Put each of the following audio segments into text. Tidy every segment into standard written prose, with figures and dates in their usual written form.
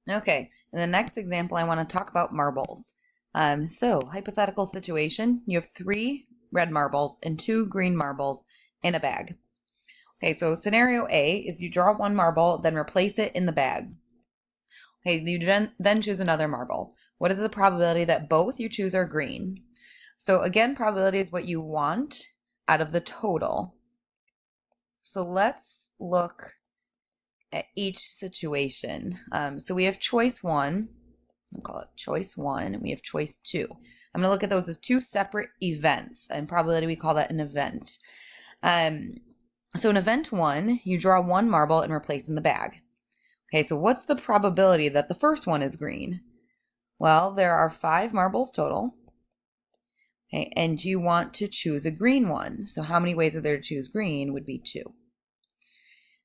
Okay, in the next example, I want to talk about marbles. So, hypothetical situation, you have 3 red marbles and 2 green marbles in a bag. Okay, so scenario A is you draw 1 marble, then replace it in the bag. Okay, you then choose another marble. What is the probability that both you choose are green? So again, probability is what you want out of the total. So let's look at each situation. So we have choice 1. I'll call it choice 1, and we have choice 2. I'm going to look at those as 2 separate events, and probability we call that an event. So in event 1, you draw 1 marble and replace in the bag. Okay, so what's the probability that the first one is green? Well, there are 5 marbles total. Okay, and you want to choose a green one. So how many ways are there to choose green would be 2.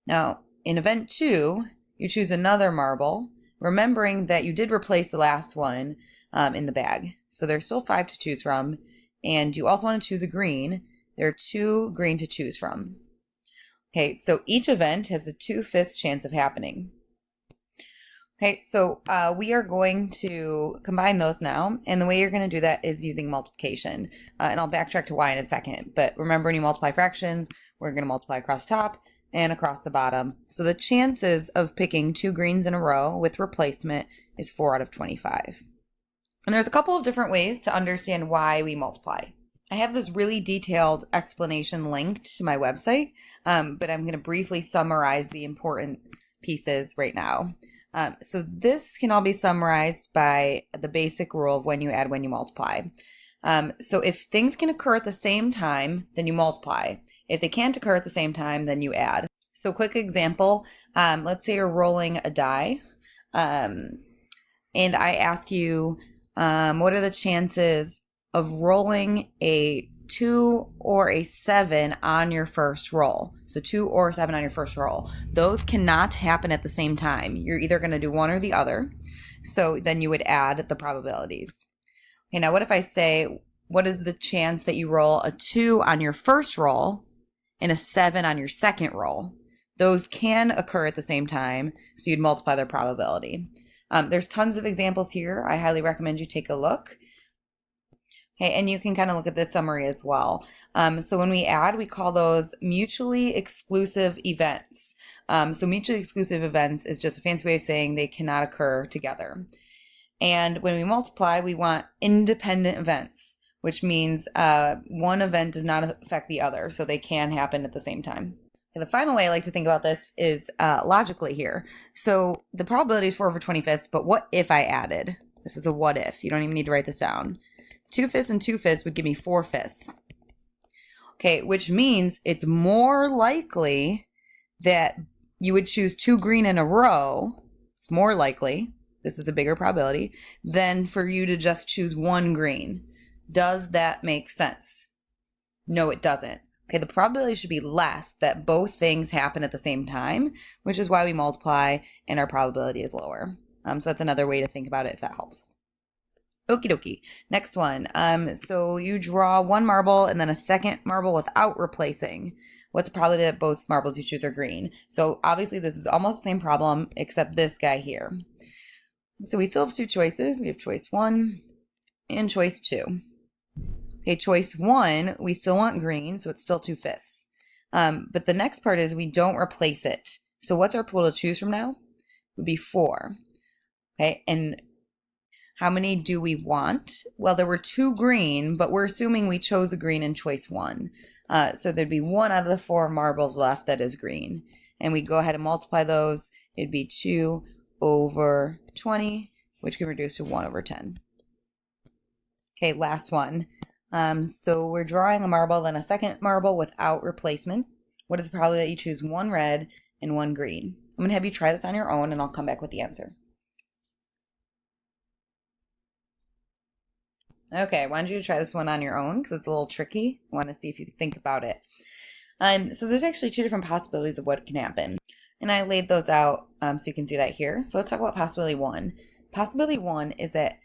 Now, in event 2, you choose another marble, remembering that you did replace the last one in the bag. So there's still 5 to choose from, and you also want to choose a green. There are 2 green to choose from. Okay, so each event has a 2/5 chance of happening. Okay, so we are going to combine those now, and the way you're going to do that is using multiplication. And I'll backtrack to why in a second, but remember when you multiply fractions, we're going to multiply across the top and across the bottom. So the chances of picking 2 greens in a row with replacement is 4 out of 25. And there's a couple of different ways to understand why we multiply. I have this really detailed explanation linked to my website, but I'm going to briefly summarize the important pieces right now. So this can all be summarized by the basic rule of when you add, when you multiply. So if things can occur at the same time, then you multiply. If they can't occur at the same time, then you add. So quick example, let's say you're rolling a die, and I ask you, what are the chances of rolling a 2 or a 7 on your first roll? So 2 or 7 on your first roll. Those cannot happen at the same time. You're either going to do one or the other. So then you would add the probabilities. Okay, now what if I say, what is the chance that you roll a 2 on your first roll and a 7 on your second roll? Those can occur at the same time, so you'd multiply their probability. There's tons of examples here. I highly recommend you take a look. Okay, and you can kind of look at this summary as well. So when we add, we call those mutually exclusive events. So mutually exclusive events is just a fancy way of saying they cannot occur together. And when we multiply, we want independent events, which means one event does not affect the other, so they can happen at the same time. Okay, the final way I like to think about this is logically here. So the probability is 4 over 25ths, but what if I added? This is a what if. You don't even need to write this down. 2/5 and 2/5 would give me 4/5. Okay, which means it's more likely that you would choose 2 green in a row. It's more likely, this is a bigger probability, than for you to just choose 1 green. Does that make sense? No, it doesn't. Okay, the probability should be less that both things happen at the same time, which is why we multiply and our probability is lower. So that's another way to think about it if that helps. Okie dokie. Next one. So you draw 1 marble and then a second marble without replacing. What's the probability that both marbles you choose are green? So obviously this is almost the same problem except this guy here. So we still have 2 choices. We have choice 1 and choice 2. Okay, choice 1, we still want green, so it's still 2/5. But the next part is we don't replace it. So what's our pool to choose from now? It would be 4. Okay, and how many do we want? Well, there were 2 green, but we're assuming we chose a green in choice 1. So there'd be 1 out of the 4 marbles left that is green. And we go ahead and multiply those. It'd be 2 over 20, which can reduce to 1 over 10. Okay, last one. So we're drawing a marble, then a second marble without replacement. What is the probability that you choose 1 red and 1 green? I'm going to have you try this on your own, and I'll come back with the answer. Okay, I wanted you to try this one on your own because it's a little tricky. I want to see if you can think about it. So there's actually 2 different possibilities of what can happen. And I laid those out so you can see that here. So let's talk about possibility 1. Possibility 1 is that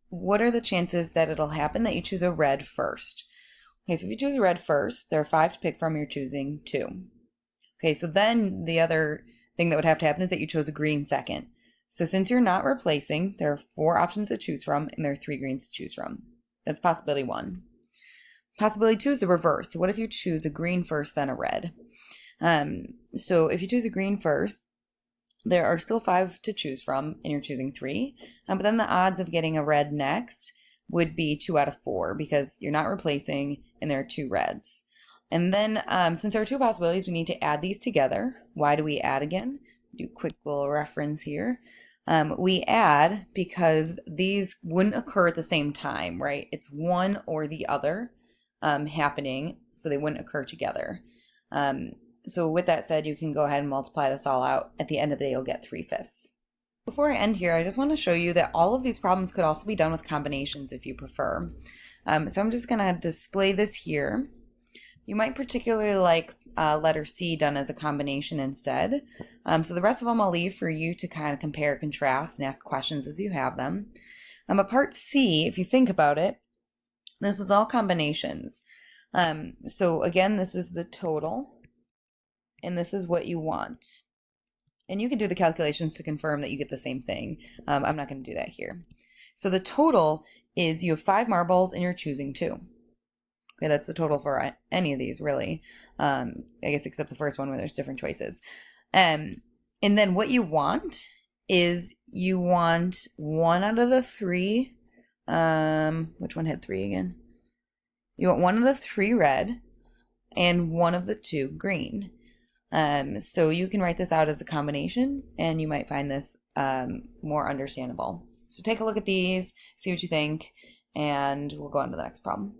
what are the chances that it'll happen that you choose a red first? Okay, so if you choose a red first, there are 5 to pick from, you're choosing 2. Okay, so then the other thing that would have to happen is that you chose a green second. So since you're not replacing, there are 4 options to choose from, and there are 3 greens to choose from. That's possibility 1. Possibility 2 is the reverse. So what if you choose a green first, then a red? So if you choose a green first, there are still 5 to choose from, and you're choosing 3. But then the odds of getting a red next would be 2 out of 4 because you're not replacing, and there are 2 reds. And then since there are 2 possibilities, we need to add these together. Why do we add again? Do a quick little reference here. We add because these wouldn't occur at the same time, right? It's one or the other happening, so they wouldn't occur together. So with that said, you can go ahead and multiply this all out. At the end of the day, you'll get 3/5. Before I end here, I just want to show you that all of these problems could also be done with combinations if you prefer. So I'm just going to display this here. You might particularly like letter C done as a combination instead. So the rest of them I'll leave for you to kind of compare, contrast, and ask questions as you have them. But part C, if you think about it, this is all combinations. So again, this is the total, and this is what you want. And you can do the calculations to confirm that you get the same thing. I'm not going to do that here. So the total is you have 5 marbles and you're choosing 2. Okay, that's the total for any of these, really. I guess except the first one where there's different choices. And then what you want is you want 1 out of the 3. Which one had 3 again? You want 1 out of 3 red and 1 of the 2 green. So you can write this out as a combination, and you might find this more understandable. So take a look at these, see what you think, and we'll go on to the next problem.